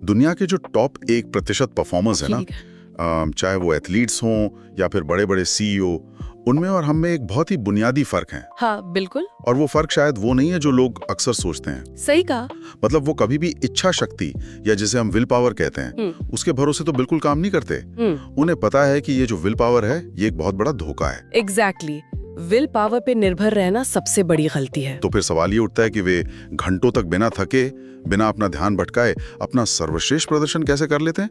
दुनिया के जो टॉप 1% परफॉर्मर्स है ना, चाहे वो एथलीट्स हों या फिर बड़े बड़े सीईओ, उनमें और हम में एक बहुत ही बुनियादी फर्क है। हाँ बिल्कुल। और वो फर्क शायद वो नहीं है जो लोग अक्सर सोचते हैं। सही कहा। मतलब वो कभी भी इच्छा शक्ति या जिसे हम विल पावर कहते हैं उसके भरोसे तो बिल्कुल काम नहीं करते। उन्हें पता है कि ये जो विल पावर है ये एक बहुत बड़ा धोखा है। एग्जैक्टली। विल पावर पे निर्भर रहना सबसे बड़ी गलती है। तो फिर सवाल ये उठता है कि वे घंटों तक बिना थके, बिना अपना ध्यान भटकाए अपना सर्वश्रेष्ठ प्रदर्शन कैसे कर लेते हैं?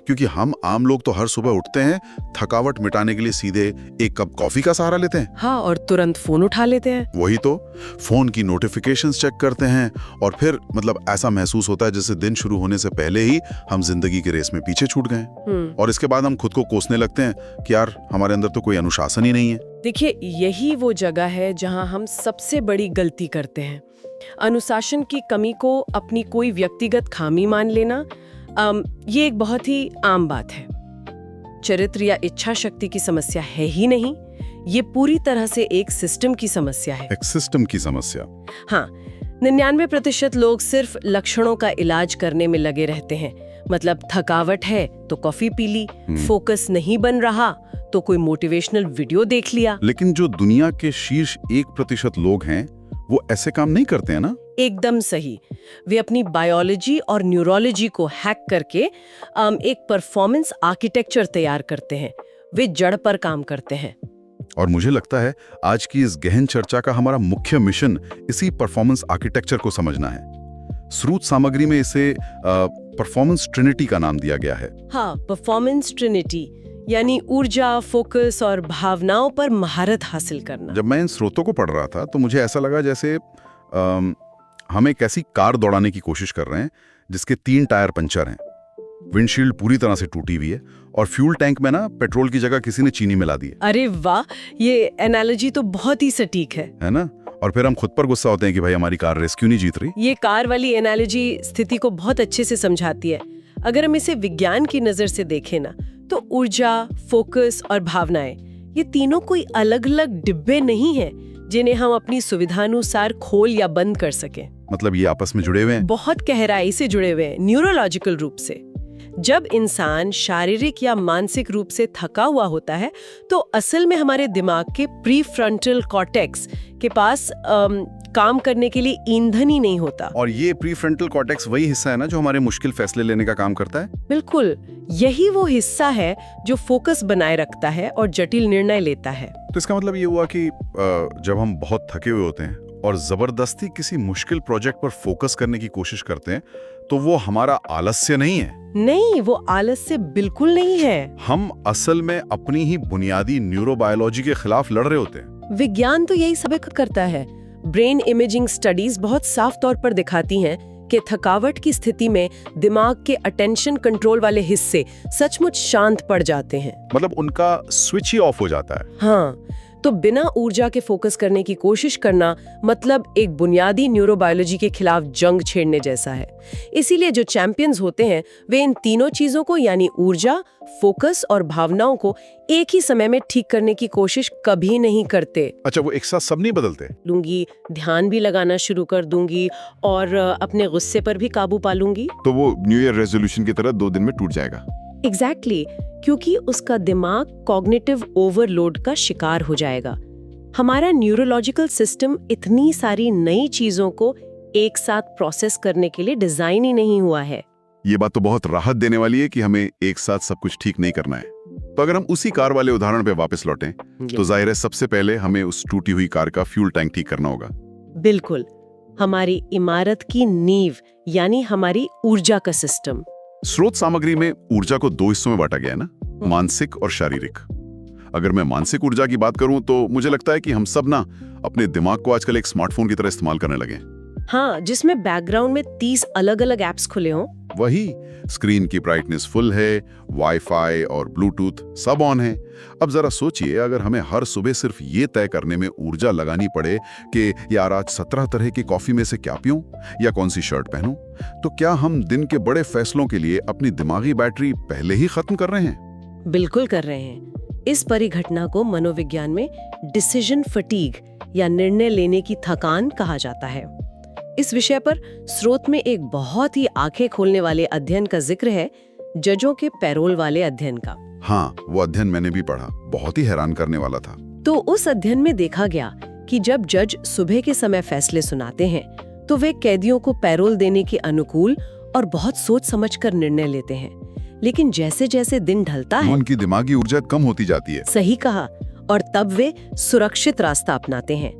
क्योंकि हम आम लोग तो हर सुबह उठते हैं, थकावट मिटाने के लिए सीधे एक कप कॉफी का सहारा लेते हैं। हाँ, और तुरंत फोन उठा लेते हैं। वही तो, फोन की नोटिफिकेशंस चेक करते हैं और फिर मतलब ऐसा महसूस होता है जैसे दिन शुरू होने से पहले ही हम जिंदगी के रेस में पीछे छूट गए। और इसके बाद हम खुद को कोसने लगते हैं कि यार हमारे अंदर तो कोई अनुशासन ही नहीं है। देखिए, यही वो जगह है जहां हम सबसे बड़ी गलती करते हैं। अनुशासन की कमी को अपनी कोई व्यक्तिगत खामी मान लेना, ये एक बहुत ही आम बात है। चरित्र या इच्छा शक्ति की समस्या है ही नहीं, ये पूरी तरह से एक सिस्टम की समस्या है। एक सिस्टम की समस्या। हाँ, 99% लोग सिर्फ लक्षणों का इलाज करने में लगे रहते हैं। मतलब थकावट है तो कॉफी पी ली, फोकस नहीं बन रहा तो कोई मोटिवेशनल वीडियो देख लिया। लेकिन जो दुनिया के शीर्ष 1% लोग हैं वो ऐसे काम नहीं करते हैं ना? एकदम सही। वे अपनी बायोलॉजी और न्यूरोलॉजी को हैक करके एक परफॉर्मेंस आर्किटेक्चर तैयार करते हैं। वे जड़ पर काम करते हैं। और मुझे लगता है आज की इस गहन चर्चा का हमारा मुख्य मिशन इसी परफॉर्मेंस आर्किटेक्चर को समझना है। स्रोत सामग्री में इसे परफॉर्मेंस ट्रिनिटी का नाम दिया गया है। हाँ, परफॉर्मेंस ट्रिनिटी यानी ऊर्जा, फोकस और भावनाओं पर महारत हासिल करना। जब मैं इन स्रोतों को पढ़ रहा था तो मुझे ऐसा लगा जैसे हम एक ऐसी कार दौड़ाने की कोशिश कर रहे हैं जिसके 3 टायर पंचर हैं, विंडशील्ड पूरी तरह से टूटी हुई है और फ्यूल टैंक में ना पेट्रोल की जगह किसी ने चीनी मिला दी है। अरे वाह, ये एनालॉजी तो बहुत ही सटीक है ना? और फिर हम खुद पर गुस्सा होते हैं कि भाई हमारी कार रेस क्यों नहीं जीत रही। ये कार वाली एनालॉजी स्थिति को बहुत अच्छे से समझाती है। अगर हम इसे विज्ञान की नजर से देखें ना, तो ऊर्जा, फोकस और भावनाएं, ये तीनों कोई अलग अलग डिब्बे नहीं हैं जिन्हें हम अपनी सुविधानुसार खोल या बंद कर सकें। मतलब ये आपस में जुड़े हुए हैं, बहुत गहराई से जुड़े हुए हैं, न्यूरोलॉजिकल रूप से। जब इंसान शारीरिक या मानसिक रूप से थका हुआ होता है तो असल में हमारे दिमाग के प्रीफ्रंटल कॉर्टेक्स के पास काम करने के लिए ईंधन ही नहीं होता। और ये प्रीफ्रंटल कॉर्टेक्स वही हिस्सा है ना जो हमारे मुश्किल फैसले लेने का काम करता है। बिल्कुल, यही वो हिस्सा है जो फोकस बनाए रखता है और जटिल निर्णय लेता है। तो इसका मतलब ये हुआ कि जब हम बहुत थके हुए होते हैं और जबरदस्ती किसी मुश्किल प्रोजेक्ट पर फोकस करने की कोशिश करते हैं तो वो हमारा आलस्य नहीं है। नहीं, वो आलस्य बिल्कुल नहीं है। हम असल में अपनी ही बुनियादी न्यूरोबायोलॉजी के खिलाफ लड़ रहे होते हैं। विज्ञान तो यही साबित करता है। ब्रेन इमेजिंग स्टडीज बहुत साफ तौर पर दिखाती हैं कि थकावट की स्थिति में दिमाग के अटेंशन कंट्रोल वाले हिस्से सचमुच शांत पड़ जाते हैं। मतलब उनका स्विच ही ऑफ हो जाता है। हाँ, तो बिना ऊर्जा के फोकस करने की कोशिश करना मतलब एक बुनियादी न्यूरोबायोलॉजी के खिलाफ जंग छेड़ने जैसा है। इसीलिए जो चैंपियंस होते हैं वे इन तीनों चीजों को यानी ऊर्जा, फोकस और भावनाओं को एक ही समय में ठीक करने की कोशिश कभी नहीं करते। अच्छा, वो एक साथ सब नहीं बदलते? लूंगी, ध्यान भी लगाना शुरू कर दूंगी और अपने गुस्से पर भी काबू पा लूंगी, तो वो न्यू ईयर रेजोल्यूशन की तरह 2 दिन में टूट जाएगा। एग्जैक्टली, क्योंकि उसका दिमाग कॉग्निटिव ओवरलोड का शिकार हो जाएगा। हमारा न्यूरोलॉजिकल सिस्टम इतनी सारी नई चीजों को एक साथ प्रोसेस करने के लिए डिजाइन ही नहीं हुआ है। ये बात तो बहुत राहत देने वाली है कि हमें एक साथ सब कुछ ठीक नहीं करना है। तो अगर हम उसी कार वाले उदाहरण पे वापस लौटें तो जाहिर है सबसे पहले हमें उस टूटी हुई कार का फ्यूल टैंक ठीक करना होगा। बिल्कुल, हमारी इमारत की नींव यानी हमारी ऊर्जा का सिस्टम। स्रोत सामग्री में ऊर्जा को 2 हिस्सों में बांटा गया है ना, मानसिक और शारीरिक। अगर मैं मानसिक ऊर्जा की बात करूं तो मुझे लगता है कि हम सब ना अपने दिमाग को आजकल एक स्मार्टफोन की तरह इस्तेमाल करने लगे। हाँ, जिसमें बैकग्राउंड में 30 अलग अलग ऐप्स खुले हों। वही, स्क्रीन की ब्राइटनेस फुल है, वाईफाई और ब्लूटूथ सब ऑन है। अब जरा सोचिए, अगर हमें हर सुबह सिर्फ ये तय करने में ऊर्जा लगानी पड़े कि यार आज 17 तरह की कॉफी में से क्या पीऊं या कौन सी शर्ट पहनूं, तो क्या हम दिन के बड़े फैसलों के लिए अपनी दिमागी बैटरी पहले ही खत्म कर रहे हैं? बिल्कुल कर रहे हैं। इस परिघटना को मनोविज्ञान में डिसीजन फटीग या निर्णय लेने की थकान कहा जाता है। इस विषय पर स्रोत में एक बहुत ही आंखें खोलने वाले अध्ययन का जिक्र है, जजों के पैरोल वाले अध्ययन का। हाँ, वो अध्ययन मैंने भी पढ़ा, बहुत ही हैरान करने वाला था। तो उस अध्ययन में देखा गया कि जब जज सुबह के समय फैसले सुनाते हैं तो वे कैदियों को पैरोल देने के अनुकूल और बहुत सोच समझकर निर्णय लेते हैं। लेकिन जैसे जैसे दिन ढलता है उनकी दिमागी ऊर्जा कम होती जाती है। सही कहा, और तब वे सुरक्षित रास्ता अपनाते हैं।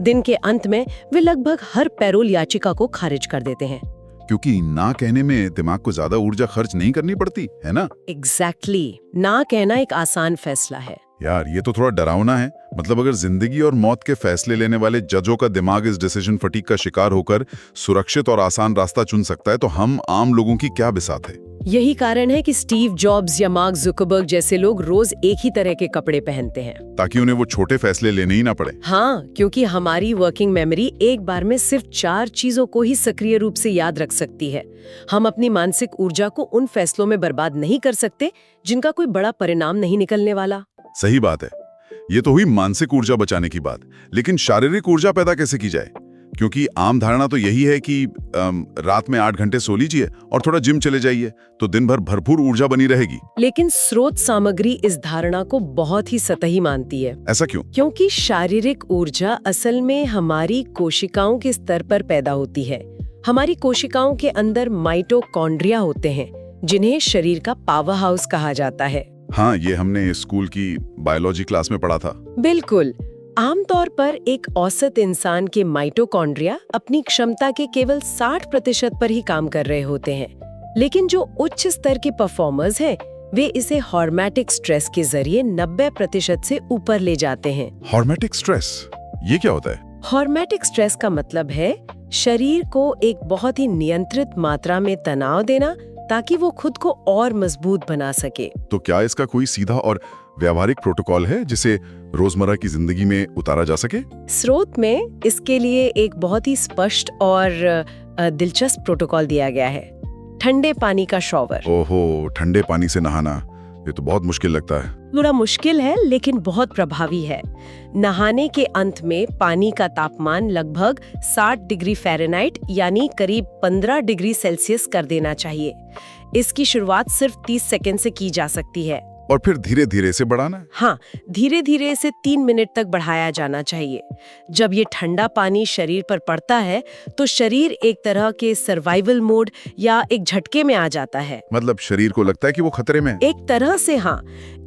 दिन के अंत में वे लगभग हर पैरोल याचिका को खारिज कर देते हैं, क्योंकि ना कहने में दिमाग को ज्यादा ऊर्जा खर्च नहीं करनी पड़ती है ना। एग्जैक्टली, ना कहना एक आसान फैसला है। यार, ये तो थोड़ा डरावना है। मतलब अगर जिंदगी और मौत के फैसले लेने वाले जजों का दिमाग इस डिसीजन फटीग का शिकार होकर सुरक्षित और आसान रास्ता चुन सकता है, तो हम आम लोगों की क्या बिसात है। यही कारण है कि स्टीव जॉब्स या मार्क जुकरबर्ग जैसे लोग रोज एक ही तरह के कपड़े पहनते हैं, ताकि उन्हें वो छोटे फैसले लेने ही ना पड़े। हाँ, क्योंकि हमारी वर्किंग मेमोरी एक बार में सिर्फ 4 चीजों को ही सक्रिय रूप से याद रख सकती है। हम अपनी मानसिक ऊर्जा को उन फैसलों में बर्बाद नहीं कर सकते जिनका कोई बड़ा परिणाम नहीं निकलने वाला। सही बात है। ये तो हुई मानसिक ऊर्जा बचाने की बात, लेकिन शारीरिक ऊर्जा पैदा कैसे की जाए? क्योंकि आम धारणा तो यही है कि रात में 8 घंटे सो लीजिए और थोड़ा जिम चले जाइए तो दिन भर भरपूर ऊर्जा बनी रहेगी। लेकिन स्रोत सामग्री इस धारणा को बहुत ही सतही मानती है। ऐसा क्यों? क्योंकि शारीरिक ऊर्जा असल में हमारी कोशिकाओं के स्तर पर पैदा होती है। हमारी कोशिकाओं के अंदर माइटोकॉन्ड्रिया होते हैं, जिन्हें शरीर का पावर हाउस कहा जाता है। हाँ, ये हमने स्कूल की बायोलॉजी क्लास में पढ़ा था। बिल्कुल। आमतौर पर एक औसत इंसान के माइटोकॉन्ड्रिया अपनी क्षमता के केवल 60% पर ही काम कर रहे होते हैं, लेकिन जो उच्च स्तर के परफॉर्मर्स हैं, वे इसे हॉर्मेटिक स्ट्रेस के जरिए 90% से ऊपर ले जाते हैं। हॉर्मेटिक स्ट्रेस, ये क्या होता है? हॉर्मेटिक स्ट्रेस का मतलब है शरीर को एक बहुत ही नियंत्रित मात्रा में तनाव देना, ताकि वो खुद को और मजबूत बना सके। तो क्या इसका कोई सीधा और व्यावहारिक प्रोटोकॉल है जिसे रोजमर्रा की जिंदगी में उतारा जा सके? स्रोत में इसके लिए एक बहुत ही स्पष्ट और दिलचस्प प्रोटोकॉल दिया गया है। ठंडे पानी का शॉवर। ओहो, ठंडे पानी से नहाना, ये तो बहुत मुश्किल लगता है। थोड़ा मुश्किल है, लेकिन बहुत प्रभावी है। नहाने के अंत में पानी का तापमान लगभग 60 डिग्री फ़ारेनहाइट यानी करीब 15 डिग्री सेल्सियस कर देना चाहिए। इसकी शुरुआत सिर्फ 30 सेकंड से की जा सकती है। और फिर धीरे धीरे से बढ़ाना है? हाँ, धीरे धीरे इसे 3 मिनट तक बढ़ाया जाना चाहिए। जब ये ठंडा पानी शरीर पर पड़ता है तो शरीर एक तरह के सर्वाइवल मोड या एक झटके में आ जाता है। मतलब शरीर को लगता है कि वो खतरे में है? एक तरह से हाँ।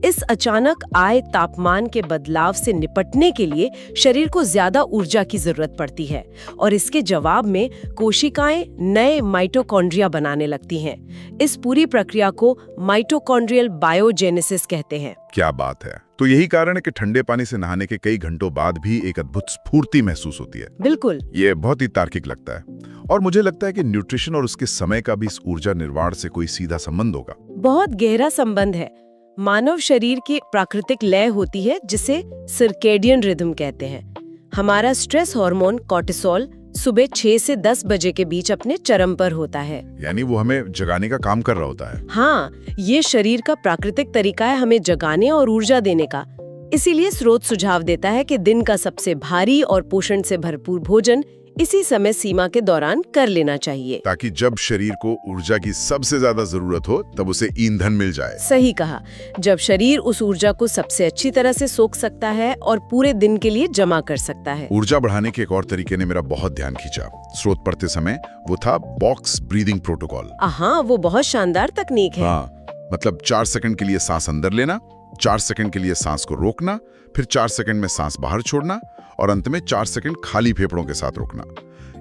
इस अचानक आए तापमान के बदलाव से निपटने के लिए शरीर को ज्यादा ऊर्जा की जरूरत पड़ती है, और इसके जवाब में कोशिकाएं नए माइटोकॉन्ड्रिया बनाने लगती हैं। इस पूरी प्रक्रिया को माइटोकॉन्ड्रियल बायोजेनेसिस कहते हैं। क्या बात है। तो यही कारण है कि ठंडे पानी से नहाने के कई घंटों बाद भी एक अद्भुत स्फूर्ति महसूस होती है। बिल्कुल, ये बहुत ही तार्किक लगता है। और मुझे लगता है कि न्यूट्रिशन और उसके समय का भी इस ऊर्जा निर्माण से कोई सीधा संबंध होगा। बहुत गहरा संबंध है। मानव शरीर की प्राकृतिक लय होती है जिसे सर्केडियन रिदम कहते हैं। हमारा स्ट्रेस हार्मोन कॉर्टिसोल सुबह 6 से 10 बजे के बीच अपने चरम पर होता है। यानी वो हमें जगाने का काम कर रहा होता है। हाँ, ये शरीर का प्राकृतिक तरीका है हमें जगाने और ऊर्जा देने का। इसीलिए स्रोत सुझाव देता है कि दिन का सबसे भारी और पोषण से भरपूर भोजन इसी समय सीमा के दौरान कर लेना चाहिए, ताकि जब शरीर को ऊर्जा की सबसे ज्यादा जरूरत हो तब उसे ईंधन मिल जाए। सही कहा। जब शरीर उस ऊर्जा को सबसे अच्छी तरह से सोख सकता है और पूरे दिन के लिए जमा कर सकता है। ऊर्जा बढ़ाने के एक और तरीके ने मेरा बहुत ध्यान खींचा। स्रोत पढ़ते समय वो था बॉक्स ब्रीदिंग प्रोटोकॉल। हाँ, वो बहुत शानदार तकनीक है। हाँ, मतलब 4 सेकंड के लिए सांस अंदर लेना, 4 सेकंड के लिए सांस को रोकना, फिर 4 सेकंड में सांस बाहर छोड़ना और अंत में 4 सेकंड खाली फेफड़ों के साथ रोकना।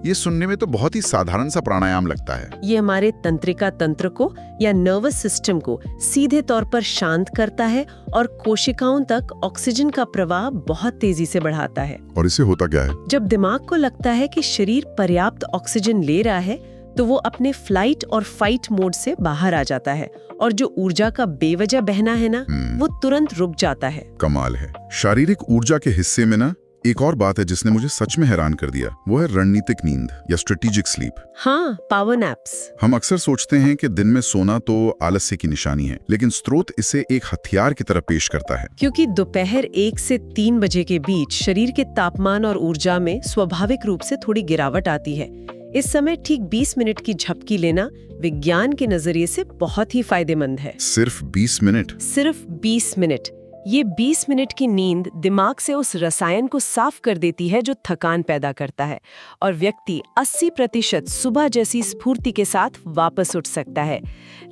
ये सुनने में तो बहुत ही साधारण सा प्राणायाम लगता है। ये हमारे तंत्रिका तंत्र को या नर्वस सिस्टम को सीधे तौर पर शांत करता है और कोशिकाओं तक ऑक्सीजन का प्रवाह बहुत तेजी से बढ़ाता है। और इससे होता क्या है? जब दिमाग को लगता है कि शरीर पर्याप्त ऑक्सीजन ले रहा है तो वो अपने फ्लाइट और फाइट मोड से बाहर आ जाता है और जो ऊर्जा का बेवजह बहना है ना, वो तुरंत रुक जाता है। कमाल है। शारीरिक ऊर्जा के हिस्से में ना एक और बात है जिसने मुझे सच में हैरान कर दिया, वो है रणनीतिक नींद या स्ट्रेटेजिक स्लीप। हाँ, पावर नैप्स। हम अक्सर सोचते हैं कि दिन में सोना तो आलस्य की निशानी है, लेकिन स्रोत इसे एक हथियार की तरह पेश करता है। क्योंकि दोपहर 1 से 3 बजे के बीच शरीर के तापमान और ऊर्जा में स्वाभाविक रूप से थोड़ी गिरावट आती है। इस समय ठीक 20 मिनट की झपकी लेना विज्ञान के नजरिए से बहुत ही फायदेमंद है। सिर्फ 20 मिनट? सिर्फ 20 मिनट। ये 20 मिनट की नींद दिमाग से उस रसायन को साफ कर देती है जो थकान पैदा करता है, और व्यक्ति 80% सुबह जैसी स्फूर्ति के साथ वापस उठ सकता है।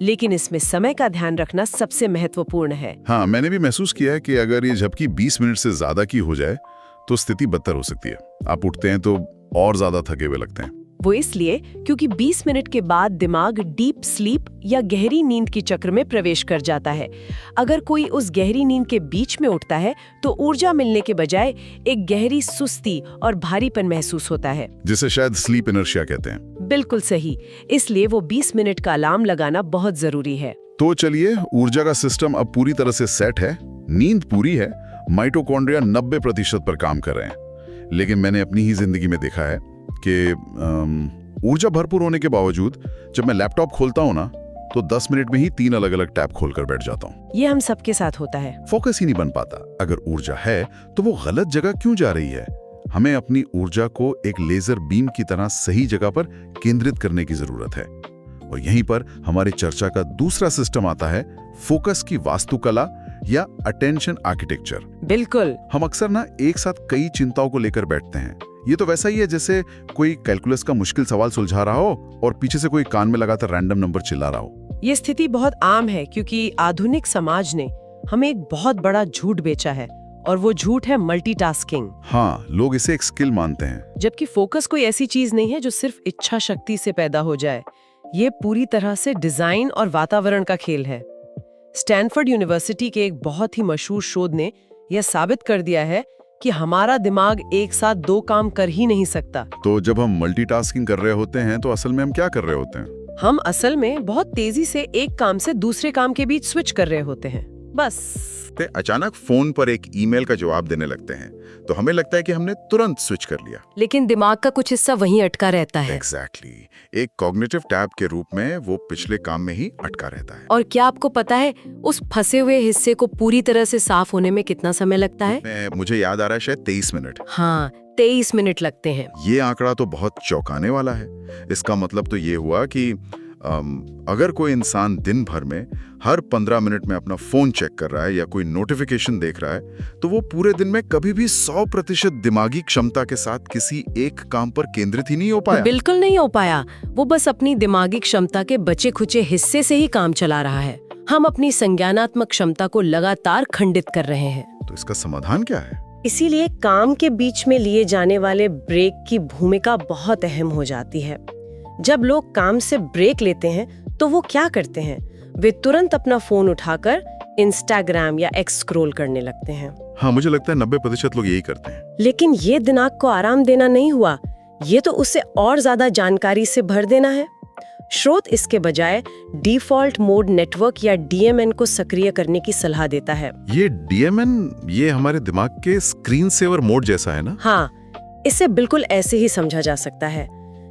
लेकिन इसमें समय का ध्यान रखना सबसे महत्वपूर्ण है। हाँ, मैंने भी महसूस किया है कि अगर ये झपकी 20 मिनट से ज्यादा की हो जाए तो स्थिति बदतर हो सकती है। आप उठते हैं तो और ज्यादा थके हुए लगते हैं। वो इसलिए क्योंकि 20 मिनट के बाद दिमाग डीप स्लीप या गहरी नींद के चक्र में प्रवेश कर जाता है। अगर कोई उस गहरी नींद के बीच में उठता है तो ऊर्जा मिलने के बजाय एक गहरी सुस्ती और भारीपन महसूस होता है, जिसे शायद स्लीप इनर्शिया कहते हैं। बिल्कुल सही। इसलिए वो 20 मिनट का अलार्म लगाना बहुत जरूरी है। तो चलिए, ऊर्जा का सिस्टम अब पूरी तरह से सेट है, नींद पूरी है, माइटोकॉन्ड्रिया 90% पर काम कर रहे हैं। लेकिन मैंने अपनी ही जिंदगी में देखा है कि ऊर्जा भरपूर होने के बावजूद जब मैं लैपटॉप खोलता हूं ना, तो 10 मिनट में ही 3 अलग-अलग टैब खोलकर बैठ जाता हूं। ये हम सबके साथ होता है। फोकस ही नहीं बन पाता। अगर ऊर्जा है तो वो गलत जगह क्यों जा रही है? हमें अपनी ऊर्जा को एक लेजर बीम की तरह सही जगह पर केंद्रित करने की जरूरत है। और यहीं पर हमारी चर्चा का दूसरा सिस्टम आता है, फोकस की वास्तुकला या अटेंशन आर्किटेक्चर। बिल्कुल। हम अक्सर ना एक साथ कई चिंताओं को लेकर बैठते हैं। ये तो वैसा ही है जैसे कोई कैलकुलस का मुश्किल सवाल सुलझा रहा हो और पीछे से कोई कान में लगाकर रैंडम नंबर चिल्ला रहा हो। ये स्थिति बहुत आम है क्योंकि आधुनिक समाज ने हमें एक बहुत बड़ा झूठ बेचा है, और वो झूठ है मल्टीटास्किंग। हाँ, लोग इसे एक स्किल मानते हैं। जबकि फोकस कोई ऐसी चीज नहीं है जो सिर्फ इच्छा शक्ति से पैदा हो जाए। ये पूरी तरह से डिजाइन और वातावरण का खेल है। स्टैनफोर्ड यूनिवर्सिटी के एक बहुत ही मशहूर शोध ने यह साबित कर दिया है कि हमारा दिमाग एक साथ 2 काम कर ही नहीं सकता। तो जब हम मल्टीटास्किंग कर रहे होते हैं तो असल में हम क्या कर रहे होते हैं? हम असल में बहुत तेजी से एक काम से दूसरे काम के बीच स्विच कर रहे होते हैं, बस। अचानक फोन पर एक ईमेल का जवाब देने लगते हैं तो हमें लगता है कि हमने तुरंत स्विच कर लिया, लेकिन दिमाग का कुछ हिस्सा वहीं अटका रहता है। एग्जैक्टली। एक कॉग्निटिव टैब के रूप में वो पिछले काम में ही अटका रहता है। और क्या आपको पता है उस फंसे हुए हिस्से को पूरी तरह से साफ होने में कितना समय लगता है? मुझे याद आ रहा है शायद 23 मिनट। हाँ, 23 मिनट लगते हैं। ये आंकड़ा तो बहुत चौंकाने वाला है। इसका मतलब तो ये हुआ कि अगर कोई इंसान दिन भर में हर 15 मिनट में अपना फोन चेक कर रहा है या कोई नोटिफिकेशन देख रहा है, तो वो पूरे दिन में कभी भी 100% दिमागी क्षमता के साथ किसी एक काम पर केंद्रित ही नहीं हो पाया। बिल्कुल नहीं हो पाया। वो बस अपनी दिमागी क्षमता के बचे खुचे हिस्से से ही काम चला रहा है। हम अपनी संज्ञानात्मक क्षमता को लगातार खंडित कर रहे हैं। तो इसका समाधान क्या है? इसीलिए काम के बीच में लिए जाने वाले ब्रेक की भूमिका बहुत अहम हो जाती है। जब लोग काम से ब्रेक लेते हैं तो वो क्या करते हैं? वे तुरंत अपना फोन उठाकर इंस्टाग्राम या एक्स स्क्रॉल करने लगते हैं। हाँ, मुझे लगता है 90% लोग यही करते हैं। लेकिन ये दिमाग को आराम देना नहीं हुआ, ये तो उसे और ज्यादा जानकारी से भर देना है। स्रोत इसके बजाय डिफॉल्ट मोड नेटवर्क या डीएमएन को सक्रिय करने की सलाह देता है। ये डीएमएन, ये हमारे दिमाग के स्क्रीन सेवर मोड जैसा है ना? हाँ, इसे बिल्कुल ऐसे ही समझा जा सकता है।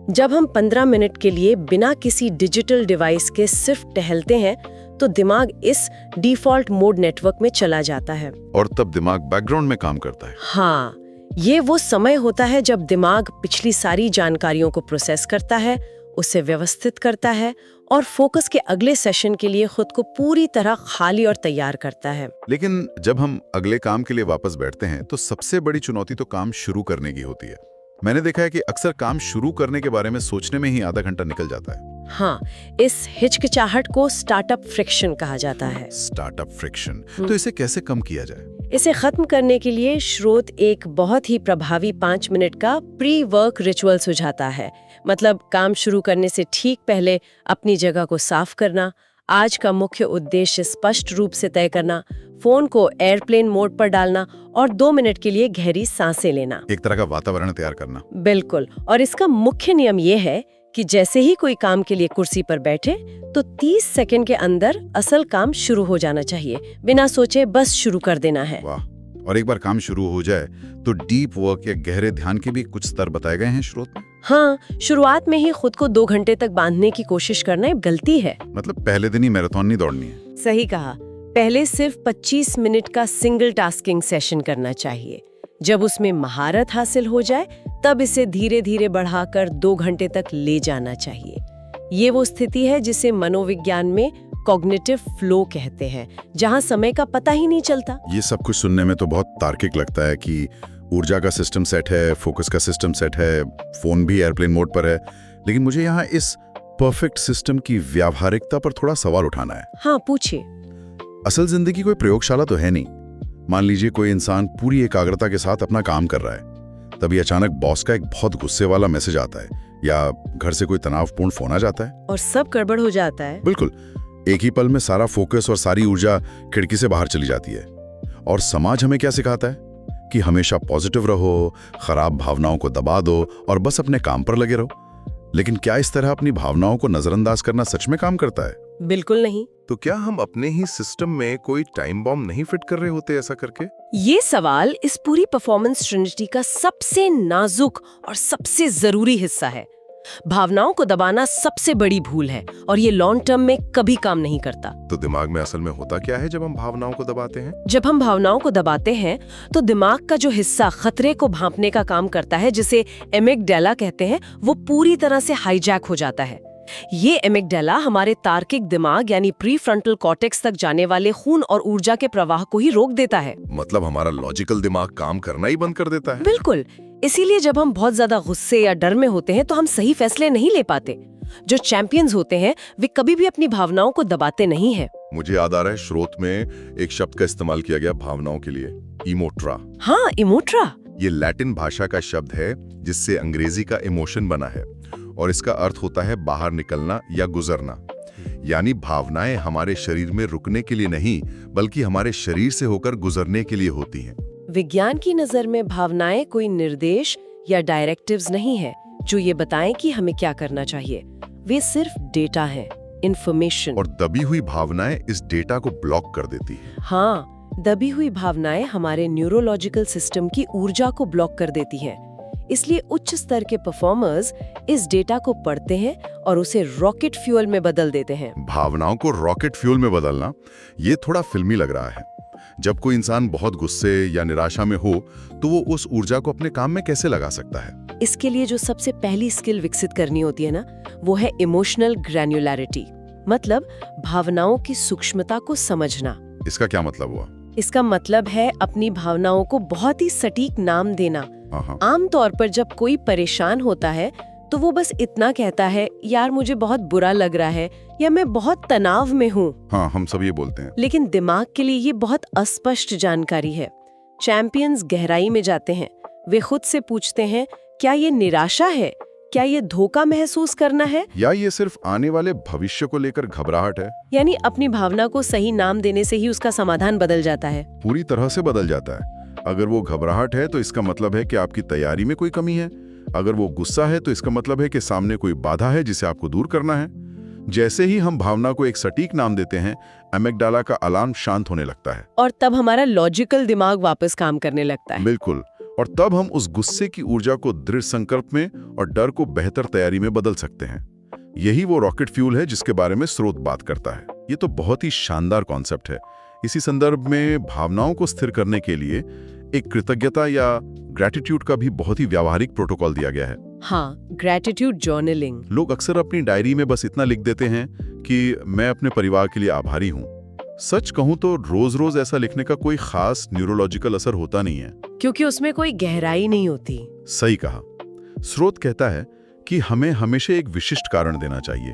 जब हम 15 मिनट के लिए बिना किसी डिजिटल डिवाइस के सिर्फ टहलते हैं तो दिमाग इस डिफॉल्ट मोड नेटवर्क में चला जाता है, और तब दिमाग बैकग्राउंड में काम करता है। हाँ, ये वो समय होता है जब दिमाग पिछली सारी जानकारियों को प्रोसेस करता है, उसे व्यवस्थित करता है और फोकस के अगले सेशन के लिए खुद को पूरी तरह खाली और तैयार करता है। लेकिन जब हम अगले काम के लिए वापस बैठते हैं तो सबसे बड़ी चुनौती तो काम शुरू करने की होती है। मैंने देखा है कि अक्सर काम शुरू करने के बारे में सोचने में ही आधा घंटा निकल जाता है। हाँ, इस हिचकिचाहट को स्टार्टअप फ्रिक्शन कहा जाता है। स्टार्टअप फ्रिक्शन, तो इसे कैसे कम किया जाए? इसे खत्म करने के लिए स्रोत एक बहुत ही प्रभावी 5 मिनट का प्री वर्क रिचुअल सुझाता है। मतलब काम शुरू करने से ठीक पहले अपनी जगह को साफ करना, आज का मुख्य उद्देश्य स्पष्ट रूप से तय करना, फोन को एयरप्लेन मोड पर डालना और 2 मिनट के लिए गहरी सांसें लेना। एक तरह का वातावरण तैयार करना। बिल्कुल। और इसका मुख्य नियम ये है कि जैसे ही कोई काम के लिए कुर्सी पर बैठे तो 30 सेकंड के अंदर असल काम शुरू हो जाना चाहिए। बिना सोचे बस शुरू कर देना है। वाह। और एक बार काम शुरू हो जाए तो डीप वर्क या गहरे ध्यान के भी कुछ स्तर बताए गए हैं स्रोत में। हाँ, शुरुआत में ही खुद को 2 घंटे तक बांधने की कोशिश करना एक गलती है। मतलब पहले दिन ही मैराथन नहीं दौड़नी है। सही कहा। पहले सिर्फ 25 मिनट का सिंगल टास्किंग सेशन करना चाहिए। जब उसमें महारत हासिल हो जाए तब इसे धीरे धीरे बढ़ाकर 2 घंटे तक ले जाना चाहिए। ये वो स्थिति है जिसे मनोविज्ञान में कॉग्निटिव फ्लो कहते हैं, जहां समय का पता ही नहीं चलता। ये सब कुछ सुनने में तो बहुत तार्किक लगता है कि ऊर्जा का सिस्टम सेट है, फोकस का सिस्टम सेट है, फोन भी एयरप्लेन मोड पर है, लेकिन मुझे यहाँ इस परफेक्ट सिस्टम की व्यावहारिकता पर थोड़ा सवाल उठाना है। हाँ, पूछिए। असल जिंदगी कोई प्रयोगशाला तो है नहीं। मान लीजिए कोई इंसान पूरी एकाग्रता के साथ अपना काम कर रहा है, तभी अचानक बॉस का एक बहुत गुस्से वाला मैसेज आता है या घर से कोई तनावपूर्ण फोन आ जाता है और सब गड़बड़ हो जाता है। बिल्कुल, एक ही पल में सारा फोकस और सारी ऊर्जा खिड़की से बाहर चली जाती है। और समाज हमें क्या सिखाता है कि हमेशा पॉजिटिव रहो, खराब भावनाओं को दबा दो और बस अपने काम पर लगे रहो। लेकिन क्या इस तरह अपनी भावनाओं को नजरअंदाज करना सच में काम करता है? बिल्कुल नहीं। तो क्या हम अपने ही सिस्टम में कोई टाइम बॉम्ब नहीं फिट कर रहे होते ऐसा करके? ये सवाल इस पूरी परफॉर्मेंस ट्रिनिटी का सबसे नाजुक और सबसे जरूरी हिस्सा है। भावनाओं को दबाना सबसे बड़ी भूल है और ये लॉन्ग टर्म में कभी काम नहीं करता। तो दिमाग में असल में होता क्या है जब हम भावनाओं को दबाते हैं? जब हम भावनाओं को दबाते हैं तो दिमाग का जो हिस्सा खतरे को भांपने का काम करता है, जिसे एमिगडाला कहते हैं, वो पूरी तरह से हाईजैक हो जाता है। ये एमिगडाला हमारे तार्किक दिमाग यानी प्रीफ्रंटल कॉर्टेक्स तक जाने वाले खून और ऊर्जा के प्रवाह को ही रोक देता है। मतलब हमारा लॉजिकल दिमाग काम करना ही बंद कर देता है? बिल्कुल। इसीलिए जब हम बहुत ज्यादा गुस्से या डर में होते हैं तो हम सही फैसले नहीं ले पाते। जो चैंपियंस होते हैं वे कभी भी अपनी भावनाओं को दबाते नहीं हैं। मुझे याद आ रहा है स्रोत में एक शब्द का इस्तेमाल किया गया भावनाओं के लिए, इमोट्रा। हाँ, इमोट्रा। ये लैटिन भाषा का शब्द है जिससे अंग्रेजी का इमोशन बना है और इसका अर्थ होता है बाहर निकलना या गुजरना। यानी भावनाएं हमारे शरीर में रुकने के लिए नहीं बल्कि हमारे शरीर से होकर गुजरने के लिए होती हैं। विज्ञान की नजर में भावनाएं कोई निर्देश या डायरेक्टिव्स नहीं है जो ये बताएं कि हमें क्या करना चाहिए। वे सिर्फ डेटा है, इंफॉर्मेशन। और दबी हुई भावनाएं इस डेटा को ब्लॉक कर देती है। हाँ, दबी हुई भावनाएं हमारे न्यूरोलॉजिकल सिस्टम की ऊर्जा को ब्लॉक कर देती हैं। इसलिए उच्च स्तर के परफॉर्मर्स इस डेटा को पढ़ते हैं और उसे रॉकेट फ्यूल में बदल देते हैं। भावनाओं को रॉकेट फ्यूल में बदलना, ये थोड़ा फिल्मी लग रहा है। जब कोई इंसान बहुत गुस्से या निराशा में हो तो वो उस ऊर्जा को अपने काम में कैसे लगा सकता है? इसके लिए जो सबसे पहली स्किल विकसित करनी होती है ना, वो है इमोशनल ग्रैन्युलैरिटी, मतलब भावनाओं की सूक्ष्मता को समझना। इसका क्या मतलब हुआ? इसका मतलब है अपनी भावनाओं को बहुत ही सटीक नाम देना। आमतौर पर जब कोई परेशान होता है तो वो बस इतना कहता है, यार मुझे बहुत बुरा लग रहा है या मैं बहुत तनाव में हूँ। हाँ, हम सब ये बोलते हैं। लेकिन दिमाग के लिए ये बहुत अस्पष्ट जानकारी है। चैंपियंस गहराई में जाते हैं। वे खुद से पूछते हैं, क्या ये निराशा है, क्या ये धोखा महसूस करना है, या ये सिर्फ आने वाले भविष्य को लेकर घबराहट है? यानी अपनी भावना को सही नाम देने से ही उसका समाधान बदल जाता है। पूरी तरह से बदल जाता है। अगर वो घबराहट है तो इसका मतलब है कि आपकी तैयारी में कोई कमी है। अगर वो गुस्सा है तो इसका मतलब है कि सामने कोई बाधा है जिसे आपको दूर करना है। जैसे ही हम भावना को एक सटीक नाम देते हैं, एमिगडाला का अलार्म शांत होने लगता है और तब हमारा लॉजिकल दिमाग वापस काम करने लगता है। बिल्कुल। और तब हम उस गुस्से की ऊर्जा को दृढ़ संकल्प में और डर को बेहतर तैयारी में बदल सकते हैं। यही वो रॉकेट फ्यूल है जिसके बारे में स्रोत बात करता है। ये तो बहुत ही शानदार कॉन्सेप्ट है। इसी संदर्भ में भावनाओं को स्थिर करने के लिए एक कृतज्ञता या ग्रैटिट्यूड का भी बहुत ही व्यावहारिक प्रोटोकॉल दिया गया है। हाँ, ग्रैटिट्यूड जर्नलिंग। लोग अक्सर अपनी डायरी में बस इतना लिख देते हैं कि मैं अपने परिवार के लिए आभारी हूँ। सच कहूँ तो रोज रोज ऐसा लिखने का कोई खास न्यूरोलॉजिकल असर होता नहीं है, क्योंकि उसमें कोई गहराई नहीं होती। सही कहा। स्रोत कहता है कि हमें हमेशा एक विशिष्ट कारण देना चाहिए।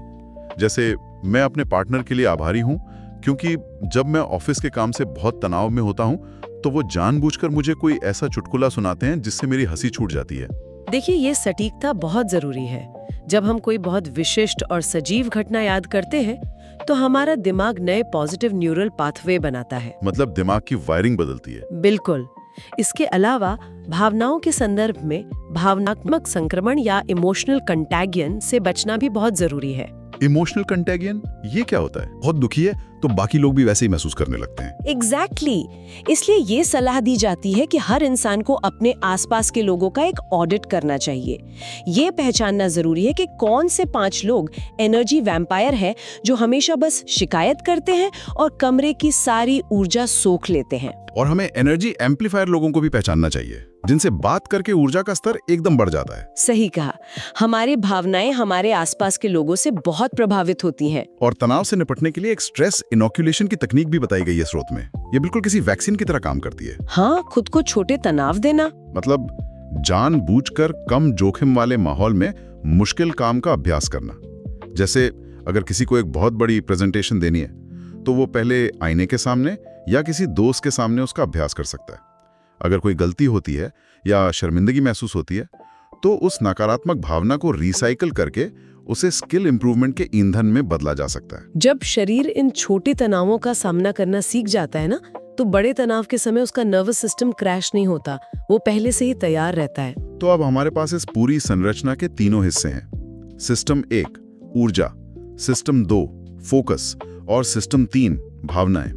जैसे मैं अपने पार्टनर के लिए आभारी हूँ क्योंकि जब मैं ऑफिस के काम से बहुत तनाव में होता हूँ तो वो जानबूझकर मुझे कोई ऐसा चुटकुला सुनाते हैं जिससे मेरी हंसी छूट जाती है। देखिए, ये सटीकता बहुत जरूरी है। जब हम कोई बहुत विशिष्ट और सजीव घटना याद करते हैं तो हमारा दिमाग नए पॉजिटिव न्यूरल पाथवे बनाता है। मतलब दिमाग की वायरिंग बदलती है। बिल्कुल। इसके अलावा भावनाओं के संदर्भ में भावनात्मक संक्रमण या इमोशनल कंटैगियन से बचना भी बहुत जरूरी है। इमोशनल कंटैगियन, ये क्या होता है? बहुत दुखी है तो बाकी लोग भी वैसे ही महसूस करने लगते हैं। एग्जैक्टली। इसलिए ये सलाह दी जाती है कि हर इंसान को अपने आसपास के लोगों का एक ऑडिट करना चाहिए। ये पहचानना जरूरी है कि कौन से 5 लोग एनर्जी वैम्पायर है जो हमेशा बस शिकायत करते हैं और कमरे की सारी ऊर्जा सोख लेते हैं। और हमें एनर्जी एम्पलीफायर लोगों को भी पहचानना चाहिए। जिनसे बात करके ऊर्जा का स्तर एकदम बढ़ जाता है। सही कहा। हमारे भावनाएं हमारे आसपास के लोगों से बहुत प्रभावित होती हैं। और तनाव से निपटने के लिए एक स्ट्रेस इनोक्यूलेशन की तकनीक भी बताई गई है स्रोत में। ये बिल्कुल किसी वैक्सीन की तरह काम करती है। हाँ, खुद को छोटे तनाव देना। मतलब जानबूझकर कम जोखिम वाले माहौल में मुश्किल काम का अभ्यास करना। जैसे अगर किसी को एक बहुत बड़ी प्रेजेंटेशन देनी है तो वो पहले आईने के सामने या किसी दोस्त के सामने उसका अभ्यास कर सकता है। अगर कोई गलती होती है या शर्मिंदगी महसूस होती है तो उस नकारात्मक भावना को रिसाइकल करके उसे स्किल इंप्रूवमेंट के ईंधन में बदला जा सकता है। जब शरीर इन छोटे तनावों का सामना करना सीख जाता है ना, तो बड़े तनाव के समय उसका नर्वस सिस्टम क्रैश नहीं होता, वो पहले से ही तैयार रहता है। तो अब हमारे पास इस पूरी संरचना के तीनों हिस्से हैं। सिस्टम 1 ऊर्जा, सिस्टम 2 फोकस और सिस्टम 3 भावनाएं।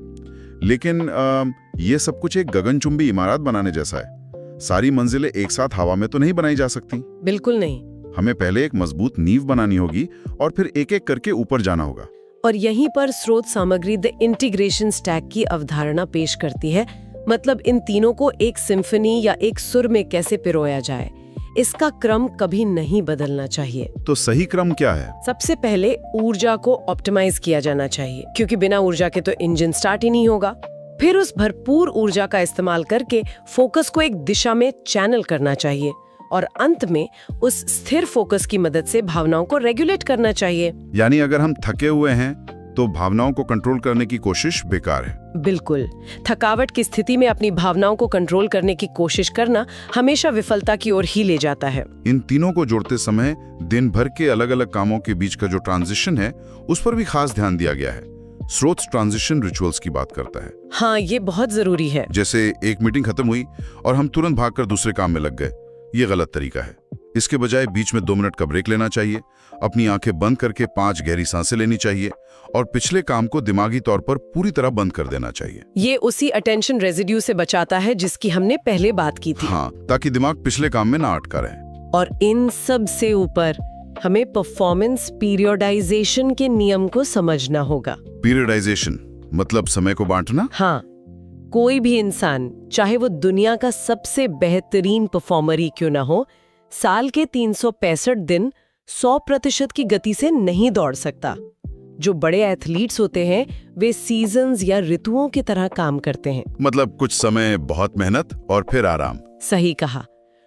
लेकिन ये सब कुछ एक गगनचुंबी इमारत बनाने जैसा है। सारी मंजिलें एक साथ हवा में तो नहीं बनाई जा सकती। बिल्कुल नहीं। हमें पहले एक मजबूत नींव बनानी होगी और फिर एक एक करके ऊपर जाना होगा। और यहीं पर स्रोत सामग्री द इंटीग्रेशन स्टैक की अवधारणा पेश करती है। मतलब इन तीनों को एक सिम्फनी या एक सुर में कैसे पिरोया जाए, इसका क्रम कभी नहीं बदलना चाहिए। तो सही क्रम क्या है? सबसे पहले ऊर्जा को ऑप्टिमाइज किया जाना चाहिए, क्योंकि बिना ऊर्जा के तो इंजन स्टार्ट ही नहीं होगा। फिर उस भरपूर ऊर्जा का इस्तेमाल करके फोकस को एक दिशा में चैनल करना चाहिए और अंत में उस स्थिर फोकस की मदद से भावनाओं को रेगुलेट करना चाहिए। यानी अगर हम थके हुए हैं तो भावनाओं को कंट्रोल करने की कोशिश बेकार है। बिल्कुल। थकावट की स्थिति में अपनी भावनाओं को कंट्रोल करने की कोशिश करना हमेशा विफलता की ओर ही ले जाता है। इन तीनों को जोड़ते समय दिन भर के अलग अलग कामों के बीच का जो ट्रांजिशन है उस पर भी खास ध्यान दिया गया है। स्रोत ट्रांजिशन रिचुअल्स की बात करता है। हाँ, ये बहुत जरूरी है। जैसे एक मीटिंग खत्म हुई और हम तुरंत भागकर दूसरे काम में लग गए, ये गलत तरीका है। इसके बजाय बीच में 2 मिनट का ब्रेक लेना चाहिए, अपनी आंखें बंद करके 5 गहरी सांसें लेनी चाहिए और पिछले काम को दिमागी तौर पर पूरी तरह बंद कर देना चाहिए। ये उसी अटेंशन रेजिड्यू से बचाता है जिसकी हमने पहले बात की थी। हाँ, ताकि दिमाग पिछले काम में ना अटका रहे। और इन सब से ऊपर हमें परफॉर्मेंस पीरियोडाइजेशन के नियम को समझना होगा। पीरियडाइजेशन मतलब समय को बांटना? हाँ, कोई भी इंसान, चाहे वो दुनिया का सबसे बेहतरीन परफॉर्मर ही क्यों ना हो, साल के 365 दिन 100% की गति से नहीं दौड़ सकता। जो बड़े एथलीट्स होते हैं वे सीजन्स या ऋतुओं की तरह काम करते हैं। मतलब कुछ समय बहुत मेहनत और फिर आराम। सही कहा।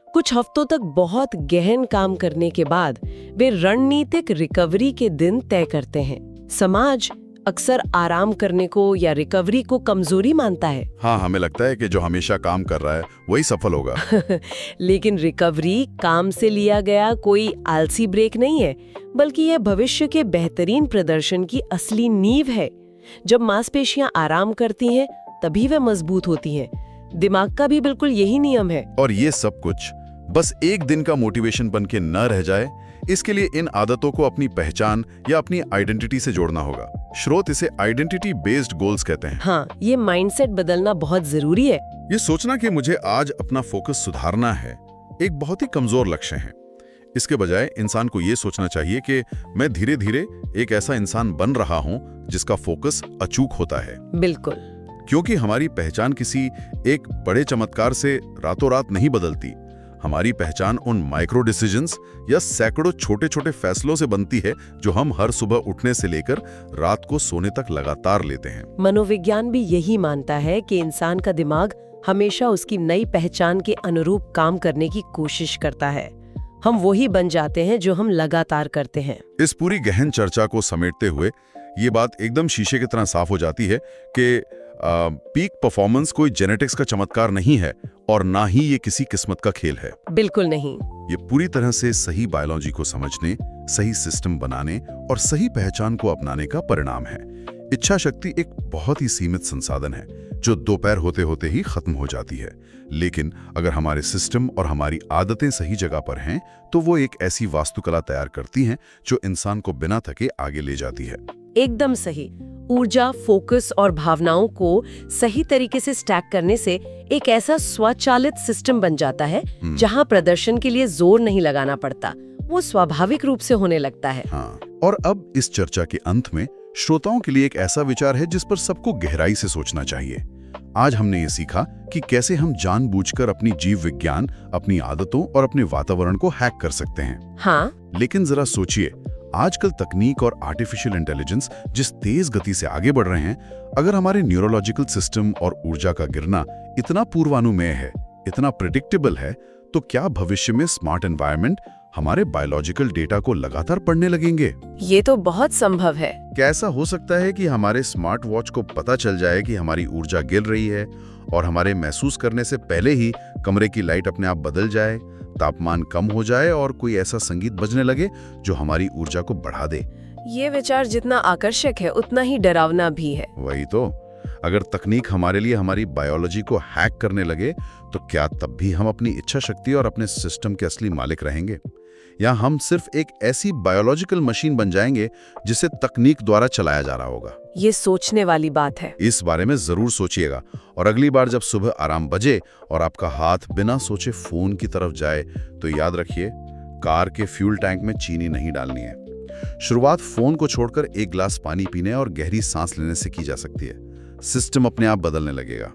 कुछ हफ्तों तक बहुत गहन काम करने के बाद वे रणनीतिक रिकवरी के दिन तय करते हैं। समाज अक्सर आराम करने को या रिकवरी को कमजोरी मानता है। हाँ, हमें लगता है कि जो हमेशा काम कर रहा है वही सफल होगा। लेकिन रिकवरी काम से लिया गया कोई आलसी ब्रेक नहीं है, बल्कि यह भविष्य के बेहतरीन प्रदर्शन की असली नींव है। जब मांसपेशियां आराम करती हैं, तभी वे मजबूत होती हैं। दिमाग का भी बिल्कुल यही नियम है। और ये सब कुछ बस एक दिन का मोटिवेशन बन के न रह जाए, इसके लिए इन आदतों को अपनी पहचान या अपनी आइडेंटिटी से जोड़ना होगा। स्रोत इसे आइडेंटिटी बेस्ड गोल्स कहते हैं। हाँ, ये माइंडसेट बदलना बहुत जरूरी है। ये सोचना कि मुझे आज अपना फोकस सुधारना है एक बहुत ही कमजोर लक्ष्य है। इसके बजाय इंसान को ये सोचना चाहिए कि मैं धीरे धीरे एक ऐसा इंसान बन रहा हूं जिसका फोकस अचूक होता है। बिल्कुल। क्योंकि हमारी पहचान किसी एक बड़े चमत्कार से रातों रात नहीं बदलती। हमारी पहचान उन माइक्रो डिसीजंस या सैकड़ों छोटे छोटे फैसलों से बनती है जो हम हर सुबह उठने से लेकर रात को सोने तक लगातार लेते हैं। मनोविज्ञान भी यही मानता है कि इंसान का दिमाग हमेशा उसकी नई पहचान के अनुरूप काम करने की कोशिश करता है। हम वही बन जाते हैं जो हम लगातार करते हैं। इस पूरी गहन चर्चा को समेटते हुए ये बात एकदम शीशे की तरह साफ हो जाती है कि पीक परफॉर्मेंस कोई जेनेटिक्स का चमत्कार नहीं है और ना ही ये किसी किस्मत का खेल है। बिल्कुल नहीं। ये पूरी तरह से सही बायोलॉजी को समझने, सही सिस्टम बनाने और सही पहचान को अपनाने का परिणाम है। इच्छा शक्ति एक बहुत ही सीमित संसाधन है जो दोपहर होते होते ही खत्म हो जाती है। लेकिन अगर हमारे सिस्टम और हमारी आदतें सही जगह पर हैं तो वो एक ऐसी वास्तुकला तैयार करती हैं जो इंसान को बिना थके आगे ले जाती है। एकदम सही। ऊर्जा, फोकस और भावनाओं को सही तरीके से स्टैक करने से एक ऐसा स्वचालित सिस्टम बन जाता है जहां प्रदर्शन के लिए जोर नहीं लगाना पड़ता, वो स्वाभाविक रूप से होने लगता है। हाँ, और अब इस चर्चा के अंत में श्रोताओं के लिए एक ऐसा विचार है जिस पर सबको गहराई से सोचना चाहिए। आज हमने ये सीखा कि कैसे हम जानबूझकर अपनी जीव विज्ञान, अपनी आदतों और अपने वातावरण को हैक कर सकते हैं। हाँ, लेकिन जरा सोचिए, आजकल तकनीक और आर्टिफिशियल इंटेलिजेंस जिस तेज गति से आगे बढ़ रहे हैं, अगर हमारे न्यूरोलॉजिकल सिस्टम और ऊर्जा का गिरना इतना पूर्वानुमेय है, इतना प्रिडिक्टेबल है, तो क्या भविष्य में स्मार्ट एनवायरनमेंट हमारे बायोलॉजिकल डेटा को लगातार पढ़ने लगेंगे? ये तो बहुत संभव है। क्या ऐसा हो सकता है कि हमारे स्मार्ट वॉच को पता चल जाए कि हमारी ऊर्जा गिर रही है और हमारे महसूस करने से पहले ही कमरे की लाइट अपने आप बदल जाए, तापमान कम हो जाए और कोई ऐसा संगीत बजने लगे जो हमारी ऊर्जा को बढ़ा दे? ये विचार जितना आकर्षक है उतना ही डरावना भी है। वही तो। अगर तकनीक हमारे लिए हमारी बायोलॉजी को हैक करने लगे तो क्या तब भी हम अपनी इच्छा शक्ति और अपने सिस्टम के असली मालिक रहेंगे, या हम सिर्फ एक ऐसी बायोलॉजिकल मशीन बन जाएंगे जिसे तकनीक द्वारा चलाया जा रहा होगा? ये सोचने वाली बात है। इस बारे में जरूर सोचिएगा, और अगली बार जब सुबह अलार्म बजे और आपका हाथ बिना सोचे फोन की तरफ जाए तो याद रखिए, कार के फ्यूल टैंक में चीनी नहीं डालनी है। शुरुआत फोन को छोड़कर एक गिलास पानी पीने और गहरी सांस लेने से की जा सकती है। सिस्टम अपने आप बदलने लगेगा।